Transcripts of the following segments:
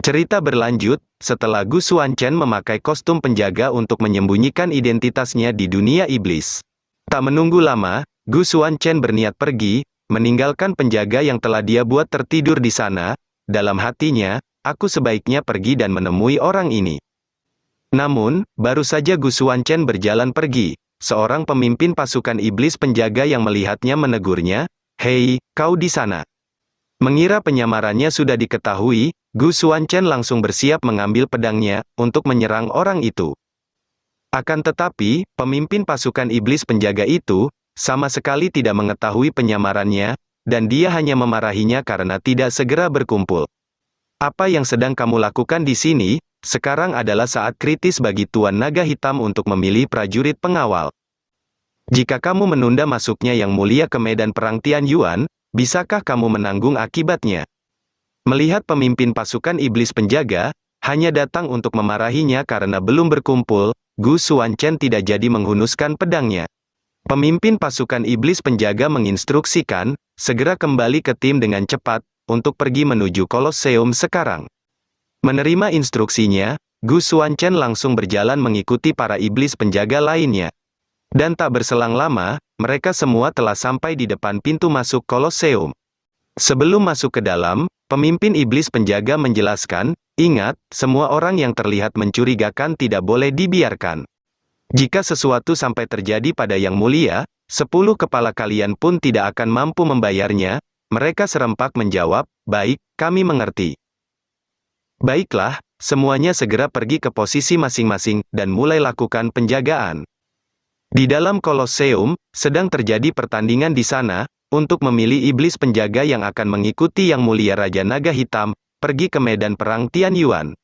Cerita berlanjut, setelah Gu Xuanchen memakai kostum penjaga untuk menyembunyikan identitasnya di dunia iblis. Tak menunggu lama, Gu Xuanchen berniat pergi, meninggalkan penjaga yang telah dia buat tertidur di sana. Dalam hatinya, aku sebaiknya pergi dan menemui orang ini. Namun, baru saja Gu Xuanchen berjalan pergi, seorang pemimpin pasukan iblis penjaga yang melihatnya menegurnya, "Hei, kau di sana." Mengira penyamarannya sudah diketahui, Gu Xuanchen langsung bersiap mengambil pedangnya, untuk menyerang orang itu. Akan tetapi, pemimpin pasukan iblis penjaga itu, sama sekali tidak mengetahui penyamarannya, dan dia hanya memarahinya karena tidak segera berkumpul. "Apa yang sedang kamu lakukan di sini? Sekarang adalah saat kritis bagi Tuan Naga Hitam untuk memilih prajurit pengawal. Jika kamu menunda masuknya Yang Mulia ke medan perang Tianyuan, bisakah kamu menanggung akibatnya?" Melihat pemimpin pasukan iblis penjaga, hanya datang untuk memarahinya karena belum berkumpul, Gu Xuanchen tidak jadi menghunuskan pedangnya. Pemimpin pasukan iblis penjaga menginstruksikan, segera kembali ke tim dengan cepat, untuk pergi menuju Kolosseum sekarang. Menerima instruksinya, Gu Xuanchen langsung berjalan mengikuti para iblis penjaga lainnya. Dan tak berselang lama, mereka semua telah sampai di depan pintu masuk Kolosseum. Sebelum masuk ke dalam, pemimpin iblis penjaga menjelaskan, "Ingat, semua orang yang terlihat mencurigakan tidak boleh dibiarkan. Jika sesuatu sampai terjadi pada Yang Mulia, 10 kepala kalian pun tidak akan mampu membayarnya." Mereka serempak menjawab, "Baik, kami mengerti." Baiklah, semuanya segera pergi ke posisi masing-masing, dan mulai lakukan penjagaan. Di dalam Kolosseum, sedang terjadi pertandingan di sana, untuk memilih iblis penjaga yang akan mengikuti Yang Mulia Raja Naga Hitam, pergi ke medan perang Tianyuan.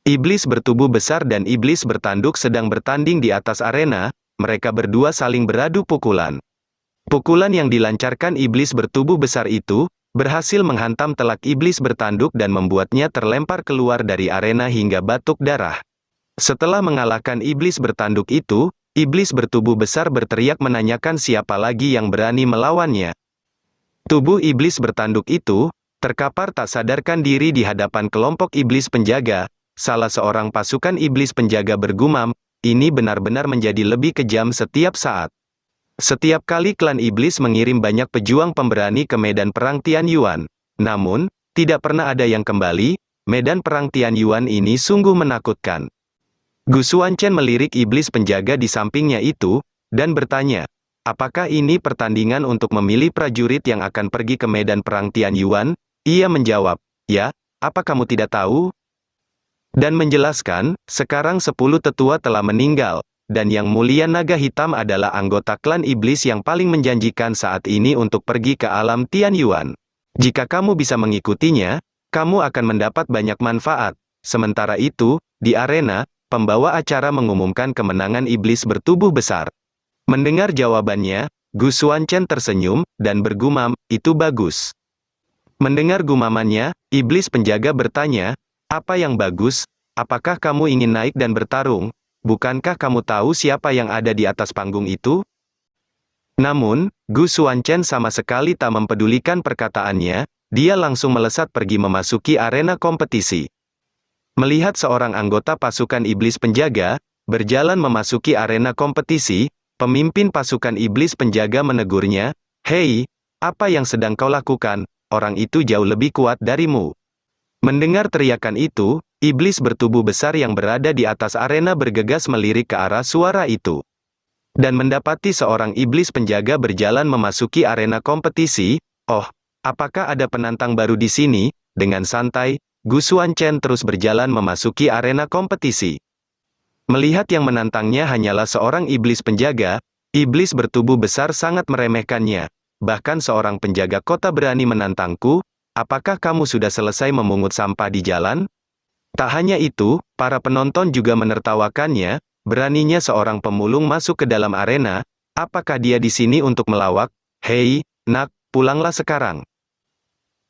Iblis bertubuh besar dan iblis bertanduk sedang bertanding di atas arena, mereka berdua saling beradu pukulan. Pukulan yang dilancarkan iblis bertubuh besar itu, berhasil menghantam telak iblis bertanduk dan membuatnya terlempar keluar dari arena hingga batuk darah. Setelah mengalahkan iblis bertanduk itu, iblis bertubuh besar berteriak menanyakan siapa lagi yang berani melawannya. Tubuh iblis bertanduk itu, terkapar tak sadarkan diri di hadapan kelompok iblis penjaga. Salah seorang pasukan iblis penjaga bergumam, "Ini benar-benar menjadi lebih kejam setiap saat." Setiap kali klan iblis mengirim banyak pejuang pemberani ke medan perang Tianyuan, namun, tidak pernah ada yang kembali. Medan perang Tianyuan ini sungguh menakutkan. Gu Xuanchen melirik iblis penjaga di sampingnya itu, dan bertanya, "Apakah ini pertandingan untuk memilih prajurit yang akan pergi ke medan perang Tianyuan?" Ia menjawab, "Ya, apa kamu tidak tahu?" Dan menjelaskan, sekarang 10 tetua telah meninggal, dan Yang Mulia Naga Hitam adalah anggota klan iblis yang paling menjanjikan saat ini untuk pergi ke alam Tianyuan. Jika kamu bisa mengikutinya, kamu akan mendapat banyak manfaat. Sementara itu, di arena, pembawa acara mengumumkan kemenangan iblis bertubuh besar. Mendengar jawabannya, Gu Xuanchen tersenyum, dan bergumam, "Itu bagus." Mendengar gumamannya, iblis penjaga bertanya, "Apa yang bagus? Apakah kamu ingin naik dan bertarung? Bukankah kamu tahu siapa yang ada di atas panggung itu?" Namun, Gu Xuanchen sama sekali tak mempedulikan perkataannya, dia langsung melesat pergi memasuki arena kompetisi. Melihat seorang anggota pasukan iblis penjaga, berjalan memasuki arena kompetisi, pemimpin pasukan iblis penjaga menegurnya, "Hei, apa yang sedang kau lakukan? Orang itu jauh lebih kuat darimu." Mendengar teriakan itu, iblis bertubuh besar yang berada di atas arena bergegas melirik ke arah suara itu. Dan mendapati seorang iblis penjaga berjalan memasuki arena kompetisi. "Oh, apakah ada penantang baru di sini?" Dengan santai, Gu Xuanchen terus berjalan memasuki arena kompetisi. Melihat yang menantangnya hanyalah seorang iblis penjaga, iblis bertubuh besar sangat meremehkannya. "Bahkan seorang penjaga kota berani menantangku, apakah kamu sudah selesai memungut sampah di jalan?" Tak hanya itu, para penonton juga menertawakannya. Beraninya seorang pemulung masuk ke dalam arena, apakah dia di sini untuk melawak? "Hei, nak, pulanglah sekarang."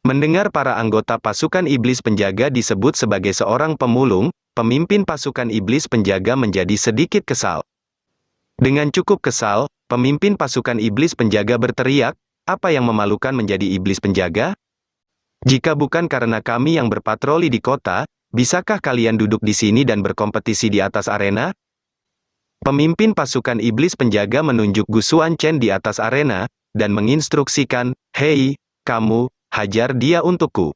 Mendengar para anggota pasukan iblis penjaga disebut sebagai seorang pemulung, pemimpin pasukan iblis penjaga menjadi sedikit kesal. Dengan cukup kesal, pemimpin pasukan iblis penjaga berteriak, "Apa yang memalukan menjadi iblis penjaga? Jika bukan karena kami yang berpatroli di kota, bisakah kalian duduk di sini dan berkompetisi di atas arena? Pemimpin pasukan iblis penjaga menunjuk Gu Xuanchen di atas arena, dan menginstruksikan, "Hei, kamu, hajar dia untukku."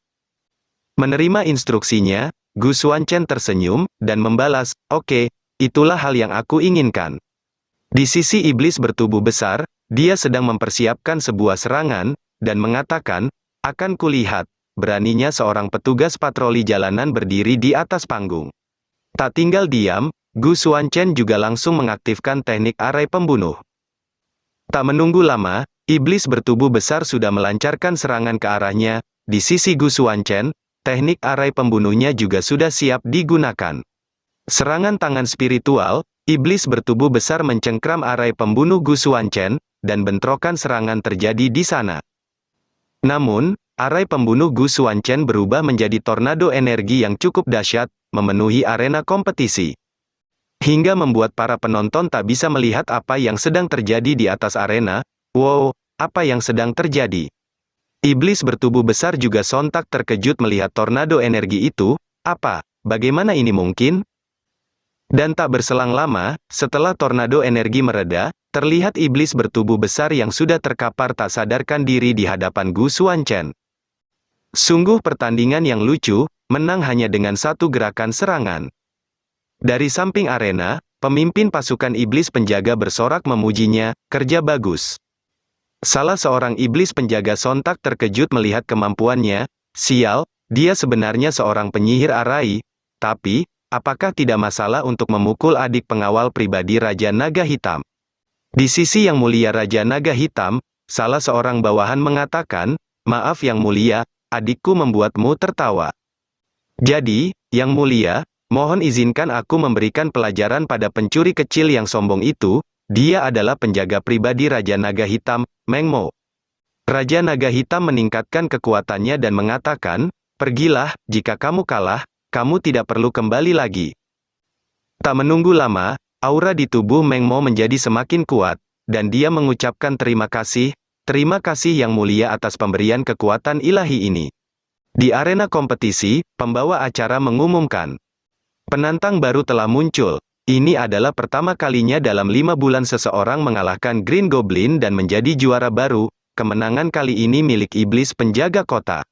Menerima instruksinya, Gu Xuanchen tersenyum, dan membalas, "Oke, itulah hal yang aku inginkan." Di sisi iblis bertubuh besar, dia sedang mempersiapkan sebuah serangan, dan mengatakan, "Akan kulihat, beraninya seorang petugas patroli jalanan berdiri di atas panggung." Tak tinggal diam, Gu Xuanchen juga langsung mengaktifkan teknik arai pembunuh. Tak menunggu lama, iblis bertubuh besar sudah melancarkan serangan ke arahnya. Di sisi Gu Xuanchen, teknik arai pembunuhnya juga sudah siap digunakan. Serangan tangan spiritual, iblis bertubuh besar mencengkram arai pembunuh Gu Xuanchen, dan bentrokan serangan terjadi di sana. Namun, arai pembunuh Gu Xuanchen berubah menjadi tornado energi yang cukup dahsyat, memenuhi arena kompetisi. Hingga membuat para penonton tak bisa melihat apa yang sedang terjadi di atas arena. Wow, apa yang sedang terjadi? Iblis bertubuh besar juga sontak terkejut melihat tornado energi itu. Apa? Bagaimana ini mungkin? Dan tak berselang lama, setelah tornado energi mereda, terlihat iblis bertubuh besar yang sudah terkapar tak sadarkan diri di hadapan Gu Xuanchen. Sungguh pertandingan yang lucu, menang hanya dengan satu gerakan serangan. Dari samping arena, pemimpin pasukan iblis penjaga bersorak memujinya, "Kerja bagus." Salah seorang iblis penjaga sontak terkejut melihat kemampuannya. "Sial, dia sebenarnya seorang penyihir arai. Tapi, apakah tidak masalah untuk memukul adik pengawal pribadi Raja Naga Hitam?" Di sisi Yang Mulia Raja Naga Hitam, salah seorang bawahan mengatakan, "Maaf Yang Mulia, adikku membuatmu tertawa. Jadi, Yang Mulia, mohon izinkan aku memberikan pelajaran pada pencuri kecil yang sombong itu. Dia adalah penjaga pribadi Raja Naga Hitam, Meng Mo." Raja Naga Hitam meningkatkan kekuatannya dan mengatakan, "Pergilah, jika kamu kalah, kamu tidak perlu kembali lagi." Tak menunggu lama, aura di tubuh Meng Mo menjadi semakin kuat, dan dia mengucapkan terima kasih Yang Mulia atas pemberian kekuatan ilahi ini. Di arena kompetisi, pembawa acara mengumumkan, penantang baru telah muncul. Ini adalah pertama kalinya dalam 5 bulan seseorang mengalahkan Green Goblin dan menjadi juara baru. Kemenangan kali ini milik iblis penjaga kota.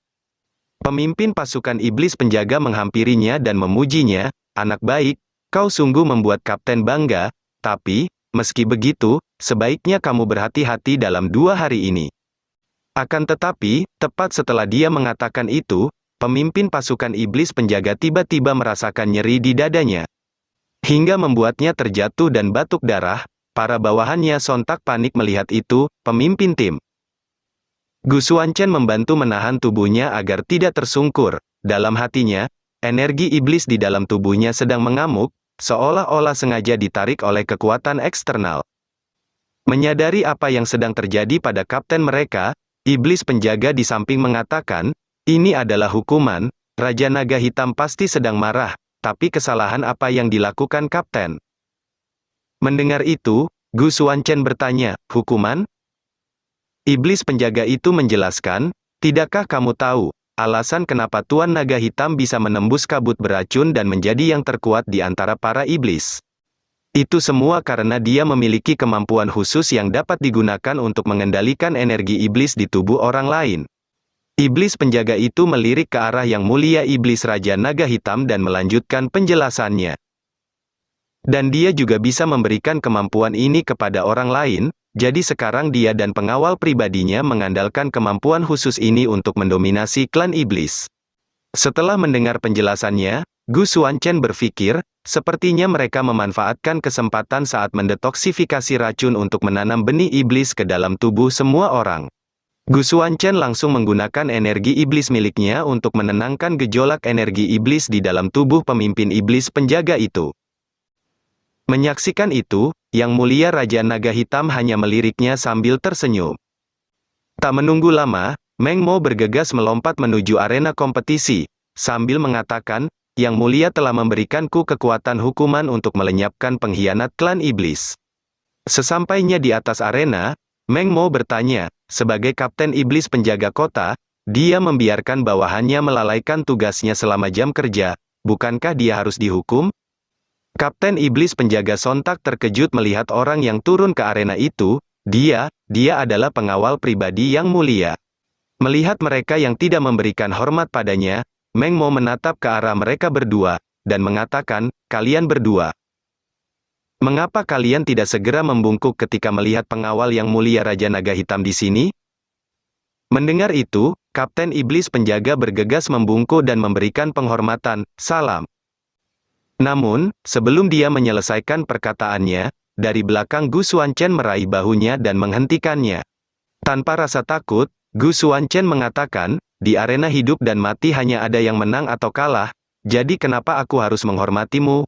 Pemimpin pasukan iblis penjaga menghampirinya dan memujinya, "Anak baik, kau sungguh membuat kapten bangga, tapi, meski begitu, sebaiknya kamu berhati-hati dalam 2 hari ini." Akan tetapi, tepat setelah dia mengatakan itu, pemimpin pasukan iblis penjaga tiba-tiba merasakan nyeri di dadanya. Hingga membuatnya terjatuh dan batuk darah. Para bawahannya sontak panik melihat itu. Pemimpin tim Gu Xuanchen membantu menahan tubuhnya agar tidak tersungkur. Dalam hatinya, energi iblis di dalam tubuhnya sedang mengamuk, seolah-olah sengaja ditarik oleh kekuatan eksternal. Menyadari apa yang sedang terjadi pada kapten mereka, iblis penjaga di samping mengatakan, "Ini adalah hukuman. Raja Naga Hitam pasti sedang marah. Tapi kesalahan apa yang dilakukan kapten?" Mendengar itu, Gu Xuanchen bertanya, "Hukuman?" Iblis penjaga itu menjelaskan, "Tidakkah kamu tahu, alasan kenapa Tuan Naga Hitam bisa menembus kabut beracun dan menjadi yang terkuat di antara para iblis? Itu semua karena dia memiliki kemampuan khusus yang dapat digunakan untuk mengendalikan energi iblis di tubuh orang lain." Iblis penjaga itu melirik ke arah Yang Mulia Iblis Raja Naga Hitam dan melanjutkan penjelasannya. Dan dia juga bisa memberikan kemampuan ini kepada orang lain, jadi sekarang dia dan pengawal pribadinya mengandalkan kemampuan khusus ini untuk mendominasi klan iblis. Setelah mendengar penjelasannya, Gu Xuanchen berpikir, sepertinya mereka memanfaatkan kesempatan saat mendetoksifikasi racun untuk menanam benih iblis ke dalam tubuh semua orang. Gu Xuanchen langsung menggunakan energi iblis miliknya untuk menenangkan gejolak energi iblis di dalam tubuh pemimpin iblis penjaga itu. Menyaksikan itu, Yang Mulia Raja Naga Hitam hanya meliriknya sambil tersenyum. Tak menunggu lama, Meng Mo bergegas melompat menuju arena kompetisi, sambil mengatakan, "Yang Mulia telah memberikanku kekuatan hukuman untuk melenyapkan pengkhianat klan iblis." Sesampainya di atas arena, Meng Mo bertanya, sebagai kapten iblis penjaga kota, dia membiarkan bawahannya melalaikan tugasnya selama jam kerja. bukankah dia harus dihukum? Kapten Iblis Penjaga sontak terkejut melihat orang yang turun ke arena itu. Dia adalah pengawal pribadi yang mulia. Melihat mereka yang tidak memberikan hormat padanya, Meng Mo menatap ke arah mereka berdua, dan mengatakan, kalian berdua. Mengapa kalian tidak segera membungkuk ketika melihat pengawal yang mulia Raja Naga Hitam di sini? Mendengar itu, Kapten Iblis Penjaga bergegas membungkuk dan memberikan penghormatan, salam. Namun, sebelum dia menyelesaikan perkataannya, dari belakang Gu Xuanchen meraih bahunya dan menghentikannya. Tanpa rasa takut, Gu Xuanchen mengatakan, di arena hidup dan mati hanya ada yang menang atau kalah, jadi kenapa aku harus menghormatimu?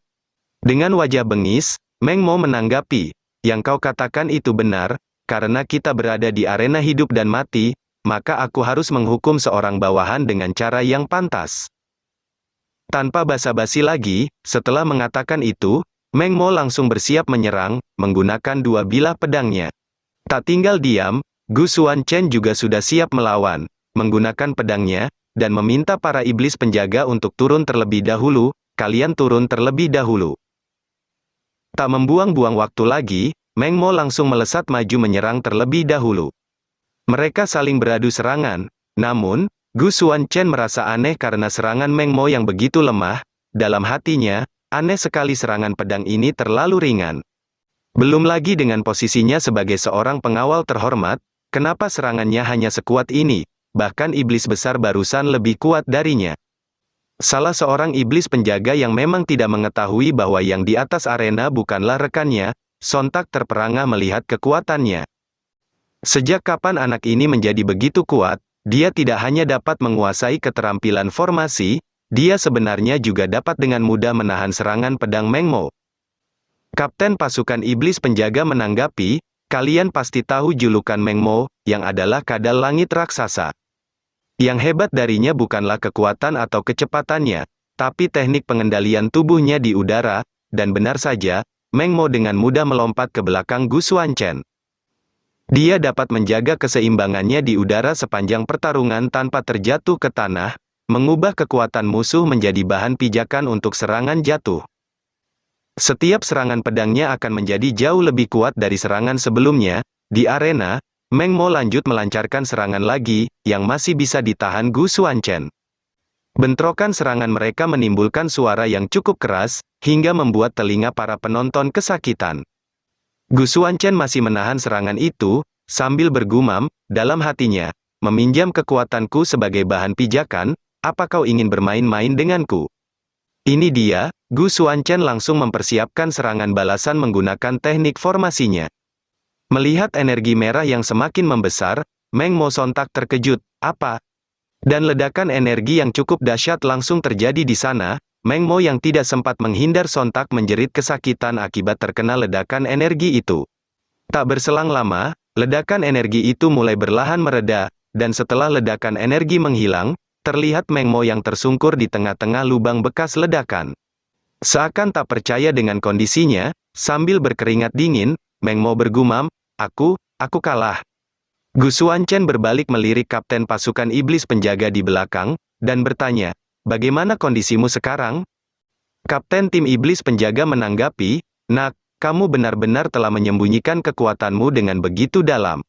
Dengan wajah bengis, Meng Mo menanggapi, yang kau katakan itu benar, karena kita berada di arena hidup dan mati, maka aku harus menghukum seorang bawahan dengan cara yang pantas. Tanpa basa-basi lagi, setelah mengatakan itu, Meng Mo langsung bersiap menyerang, menggunakan dua bilah pedangnya. Tak tinggal diam, Gu Xuanchen juga sudah siap melawan, menggunakan pedangnya, dan meminta para iblis penjaga untuk turun terlebih dahulu, kalian turun terlebih dahulu. Tak membuang-buang waktu lagi, Meng Mo langsung melesat maju menyerang terlebih dahulu. Mereka saling beradu serangan, namun, Gu Xuanchen merasa aneh karena serangan Meng Mo yang begitu lemah. Dalam hatinya, aneh sekali serangan pedang ini terlalu ringan. Belum lagi dengan posisinya sebagai seorang pengawal terhormat, kenapa serangannya hanya sekuat ini, bahkan iblis besar barusan lebih kuat darinya. Salah seorang iblis penjaga yang memang tidak mengetahui bahwa yang di atas arena bukanlah rekannya, sontak terperangah melihat kekuatannya. Sejak kapan anak ini menjadi begitu kuat? Dia tidak hanya dapat menguasai keterampilan formasi, dia sebenarnya juga dapat dengan mudah menahan serangan pedang Meng Mo. Kapten pasukan iblis penjaga menanggapi, kalian pasti tahu julukan Meng Mo, yang adalah kadal langit raksasa. Yang hebat darinya bukanlah kekuatan atau kecepatannya, tapi teknik pengendalian tubuhnya di udara, dan benar saja, Meng Mo dengan mudah melompat ke belakang Gu Xuanchen. Dia dapat menjaga keseimbangannya di udara sepanjang pertarungan tanpa terjatuh ke tanah, mengubah kekuatan musuh menjadi bahan pijakan untuk serangan jatuh. Setiap serangan pedangnya akan menjadi jauh lebih kuat dari serangan sebelumnya. Di arena, Meng Mo lanjut melancarkan serangan lagi, yang masih bisa ditahan Gu Xuanchen. Bentrokan serangan mereka menimbulkan suara yang cukup keras, hingga membuat telinga para penonton kesakitan. Gu Xuanchen masih menahan serangan itu, sambil bergumam, dalam hatinya, meminjam kekuatanku sebagai bahan pijakan, apa kau ingin bermain-main denganku? Ini dia, Gu Xuanchen langsung mempersiapkan serangan balasan menggunakan teknik formasinya. Melihat energi merah yang semakin membesar, Meng Mo sontak terkejut, apa? Dan ledakan energi yang cukup dahsyat langsung terjadi di sana. Meng Mo yang tidak sempat menghindar sontak menjerit kesakitan akibat terkena ledakan energi itu. Tak berselang lama, ledakan energi itu mulai perlahan mereda, dan setelah ledakan energi menghilang, terlihat Meng Mo yang tersungkur di tengah-tengah lubang bekas ledakan. Seakan tak percaya dengan kondisinya, sambil berkeringat dingin, Meng Mo bergumam, aku kalah. Gu Xuanchen berbalik melirik kapten pasukan iblis penjaga di belakang, dan bertanya, bagaimana kondisimu sekarang? Kapten tim iblis penjaga menanggapi, nak, kamu benar-benar telah menyembunyikan kekuatanmu dengan begitu dalam.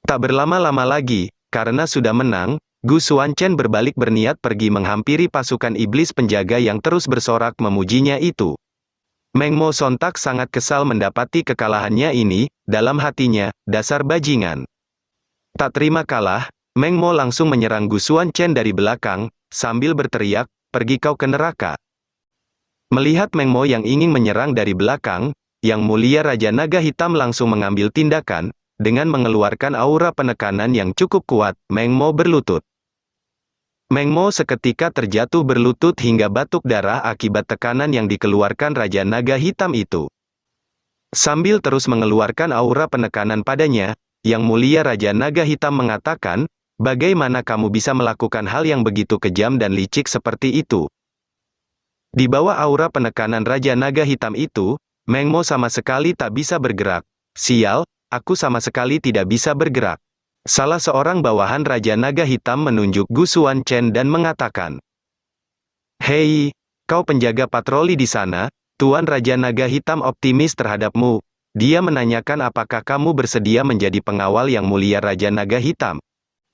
Tak berlama-lama lagi, karena sudah menang, Gu Xuanchen berbalik berniat pergi menghampiri pasukan iblis penjaga yang terus bersorak memujinya itu. Meng Mo sontak sangat kesal mendapati kekalahannya ini, dalam hatinya, dasar bajingan. Tak terima kalah, Meng Mo langsung menyerang Gu Xuanchen dari belakang, sambil berteriak, pergi kau ke neraka. Melihat Meng Mo yang ingin menyerang dari belakang, Yang Mulia Raja Naga Hitam langsung mengambil tindakan, dengan mengeluarkan aura penekanan yang cukup kuat, Meng Mo berlutut. Meng Mo seketika terjatuh berlutut hingga batuk darah akibat tekanan yang dikeluarkan Raja Naga Hitam itu. Sambil terus mengeluarkan aura penekanan padanya, Yang Mulia Raja Naga Hitam mengatakan, bagaimana kamu bisa melakukan hal yang begitu kejam dan licik seperti itu? Di bawah aura penekanan Raja Naga Hitam itu, Meng Mo sama sekali tak bisa bergerak. Sial, aku sama sekali tidak bisa bergerak. Salah seorang bawahan Raja Naga Hitam menunjuk Gu Xuanchen dan mengatakan, hei, Kau penjaga patroli di sana, Tuan Raja Naga Hitam optimis terhadapmu. Dia menanyakan apakah kamu bersedia menjadi pengawal yang mulia Raja Naga Hitam.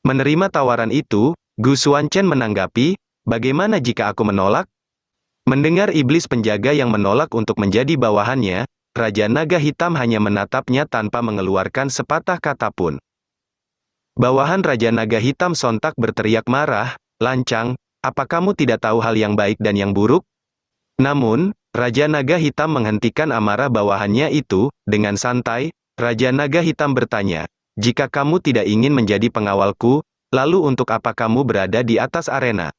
Menerima tawaran itu, Gu Xuanchen menanggapi, bagaimana jika aku menolak? Mendengar iblis penjaga yang menolak untuk menjadi bawahannya, Raja Naga Hitam hanya menatapnya tanpa mengeluarkan sepatah kata pun. Bawahan Raja Naga Hitam sontak berteriak marah, lancang, apa kamu tidak tahu hal yang baik dan yang buruk? Namun, Raja Naga Hitam menghentikan amarah bawahannya itu, dengan santai, Raja Naga Hitam bertanya, jika kamu tidak ingin menjadi pengawalku, lalu untuk apa kamu berada di atas arena?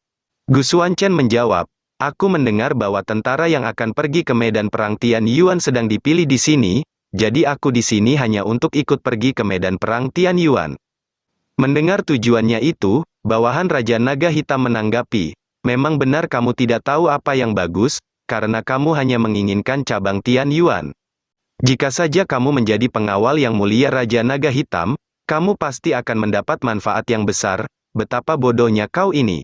Gu Xuanchen menjawab, aku mendengar bahwa tentara yang akan pergi ke medan perang Tian Yuan sedang dipilih di sini, jadi aku di sini hanya untuk ikut pergi ke medan perang Tian Yuan. Mendengar tujuannya itu, bawahan Raja Naga Hitam menanggapi, memang benar kamu tidak tahu apa yang bagus, karena kamu hanya menginginkan cabang Tian Yuan. Jika saja kamu menjadi pengawal yang mulia Raja Naga Hitam, kamu pasti akan mendapat manfaat yang besar, betapa bodohnya kau ini.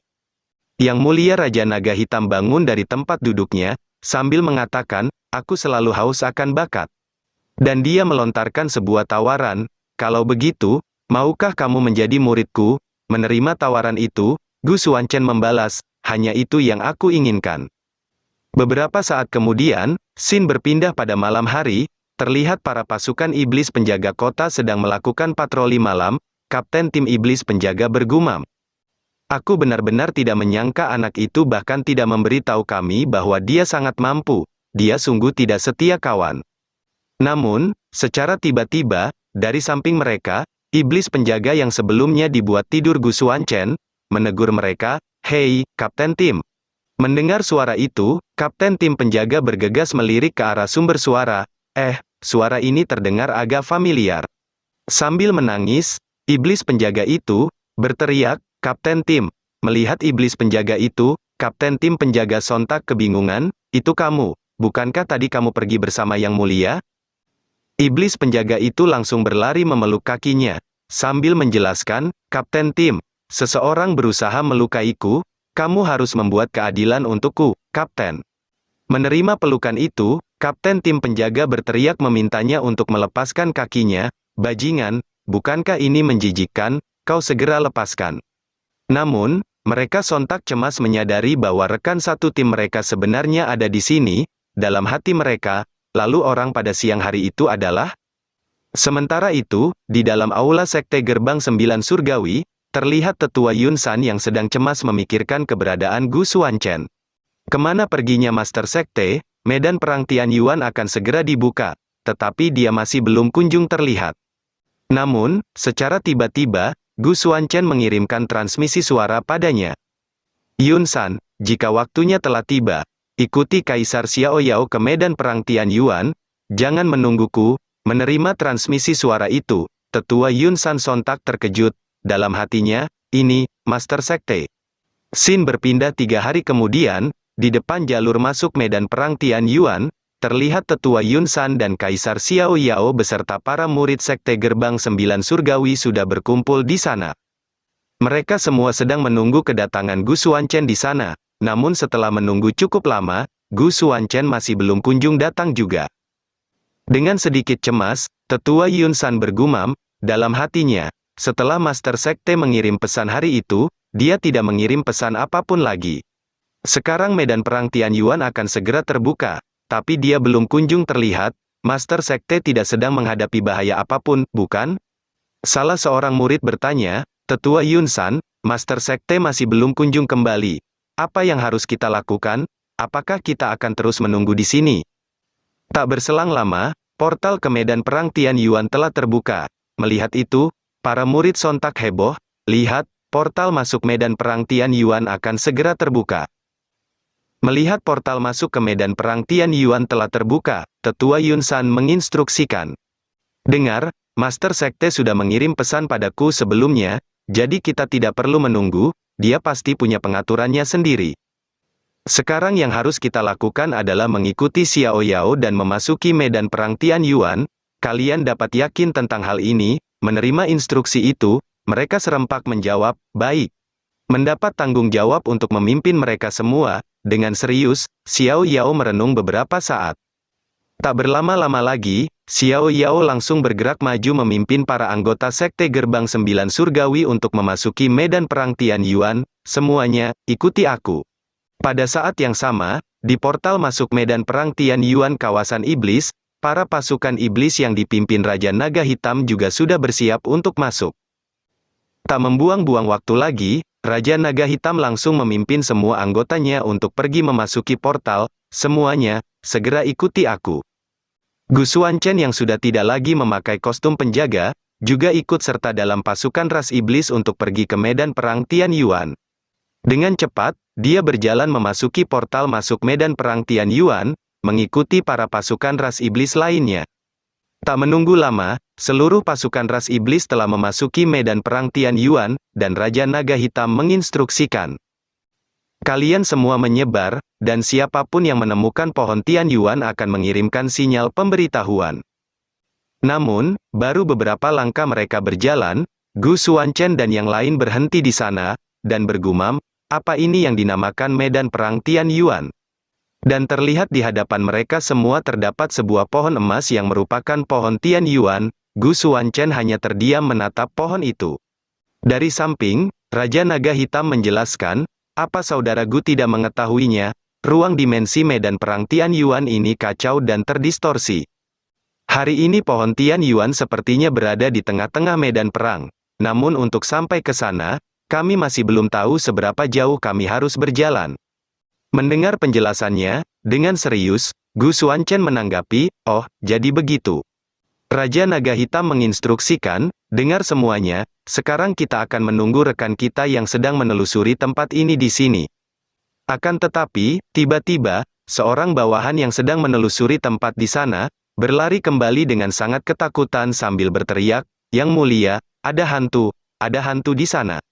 Yang mulia Raja Naga Hitam bangun dari tempat duduknya, sambil mengatakan, aku selalu haus akan bakat. Dan dia melontarkan sebuah tawaran, kalau begitu, maukah kamu menjadi muridku? Menerima tawaran itu, Gu Xuanchen membalas, hanya itu yang aku inginkan. Beberapa saat kemudian, scene berpindah pada malam hari, terlihat para pasukan iblis penjaga kota sedang melakukan patroli malam, Kapten tim iblis penjaga bergumam. Aku benar-benar tidak menyangka anak itu bahkan tidak memberitahu kami bahwa dia sangat mampu, dia sungguh tidak setia kawan. Namun, secara tiba-tiba, dari samping mereka, iblis penjaga yang sebelumnya dibuat tidur Gu Xuanchen, menegur mereka, hei, Kapten Tim. Mendengar suara itu, Kapten Tim penjaga bergegas melirik ke arah sumber suara, suara ini terdengar agak familiar. Sambil menangis, iblis penjaga itu, berteriak, Kapten Tim. Melihat iblis penjaga itu, Kapten Tim penjaga sontak kebingungan, itu kamu, bukankah tadi kamu pergi bersama Yang Mulia? Iblis penjaga itu langsung berlari memeluk kakinya, sambil menjelaskan, Kapten Tim, seseorang berusaha melukaiku, kamu harus membuat keadilan untukku, Kapten. Menerima pelukan itu, Kapten Tim penjaga berteriak memintanya untuk melepaskan kakinya, bajingan, bukankah ini menjijikkan, kau segera lepaskan. Namun, mereka sontak cemas menyadari bahwa rekan satu tim mereka sebenarnya ada di sini, dalam hati mereka, lalu orang pada siang hari itu adalah? Sementara itu, di dalam aula Sekte Gerbang 9 Surgawi, terlihat tetua Yun San yang sedang cemas memikirkan keberadaan Gu Xuanchen. Kemana perginya Master Sekte? Medan perang Tian Yuan akan segera dibuka, tetapi dia masih belum kunjung terlihat. Namun, secara tiba-tiba, Gu Xuanchen mengirimkan transmisi suara padanya. Yun San, jika waktunya telah tiba, ikuti Kaisar Xiao Yao ke medan perang Tian Yuan, jangan menungguku. Menerima transmisi suara itu, tetua Yun San sontak terkejut, dalam hatinya, ini, Master Sekte. Scene berpindah 3 hari kemudian, di depan jalur masuk medan perang Tian Yuan, terlihat tetua Yun San dan Kaisar Xiao Yao beserta para murid Sekte Gerbang 9 Surgawi sudah berkumpul di sana. Mereka semua sedang menunggu kedatangan Gu Xuanchen di sana, namun setelah menunggu cukup lama, Gu Xuanchen masih belum kunjung datang juga. Dengan sedikit cemas, tetua Yun San bergumam, dalam hatinya, setelah Master Sekte mengirim pesan hari itu, dia tidak mengirim pesan apapun lagi. Sekarang medan perang Tian Yuan akan segera terbuka. Tapi dia belum kunjung terlihat, Master Sekte tidak sedang menghadapi bahaya apapun, bukan? Salah seorang murid bertanya, tetua Yun San, Master Sekte masih belum kunjung kembali. Apa yang harus kita lakukan? Apakah kita akan terus menunggu di sini? Tak berselang lama, portal ke medan perang Tian Yuan telah terbuka. Melihat itu, para murid sontak heboh, lihat, portal masuk medan perang Tian Yuan akan segera terbuka. Melihat portal masuk ke medan perang Tian Yuan telah terbuka, tetua Yun San menginstruksikan. Dengar, Master Sekte sudah mengirim pesan padaku sebelumnya, jadi kita tidak perlu menunggu, dia pasti punya pengaturannya sendiri. Sekarang yang harus kita lakukan adalah mengikuti Xiao Yao dan memasuki medan perang Tian Yuan. Kalian dapat yakin tentang hal ini. Menerima instruksi itu, mereka serempak menjawab, baik. Mendapat tanggung jawab untuk memimpin mereka semua, dengan serius, Xiao Yao merenung beberapa saat. Tak berlama-lama lagi, Xiao Yao langsung bergerak maju memimpin para anggota Sekte Gerbang Sembilan Surgawi untuk memasuki medan perang Tian Yuan. Semuanya, ikuti aku. Pada saat yang sama, di portal masuk medan perang Tian Yuan kawasan iblis, para pasukan iblis yang dipimpin Raja Naga Hitam juga sudah bersiap untuk masuk. Tak membuang-buang waktu lagi, Raja Naga Hitam langsung memimpin semua anggotanya untuk pergi memasuki portal. Semuanya, segera ikuti aku. Gu Xuanchen yang sudah tidak lagi memakai kostum penjaga, juga ikut serta dalam pasukan ras iblis untuk pergi ke medan perang Tian Yuan. Dengan cepat, dia berjalan memasuki portal masuk medan perang Tian Yuan, mengikuti para pasukan ras iblis lainnya. Tak menunggu lama, seluruh pasukan ras iblis telah memasuki medan perang Tian Yuan, dan Raja Naga Hitam menginstruksikan. Kalian semua menyebar, dan siapapun yang menemukan pohon Tian Yuan akan mengirimkan sinyal pemberitahuan. Namun, baru beberapa langkah mereka berjalan, Gu Xuanchen dan yang lain berhenti di sana, dan bergumam, apa ini yang dinamakan medan perang Tian Yuan? Dan terlihat di hadapan mereka semua terdapat sebuah pohon emas yang merupakan pohon Tian Yuan. Gu Xuanchen hanya terdiam menatap pohon itu. Dari samping, Raja Naga Hitam menjelaskan, apa saudara Gu tidak mengetahuinya, ruang dimensi medan perang Tian Yuan ini kacau dan terdistorsi. Hari ini pohon Tian Yuan sepertinya berada di tengah-tengah medan perang. Namun untuk sampai ke sana, kami masih belum tahu seberapa jauh kami harus berjalan. Mendengar penjelasannya, dengan serius, Gu Xuanchen menanggapi, oh, jadi begitu. Raja Naga Hitam menginstruksikan, dengar semuanya, sekarang kita akan menunggu rekan kita yang sedang menelusuri tempat ini di sini. Akan tetapi, tiba-tiba, seorang bawahan yang sedang menelusuri tempat di sana, berlari kembali dengan sangat ketakutan sambil berteriak, Yang Mulia, ada hantu di sana.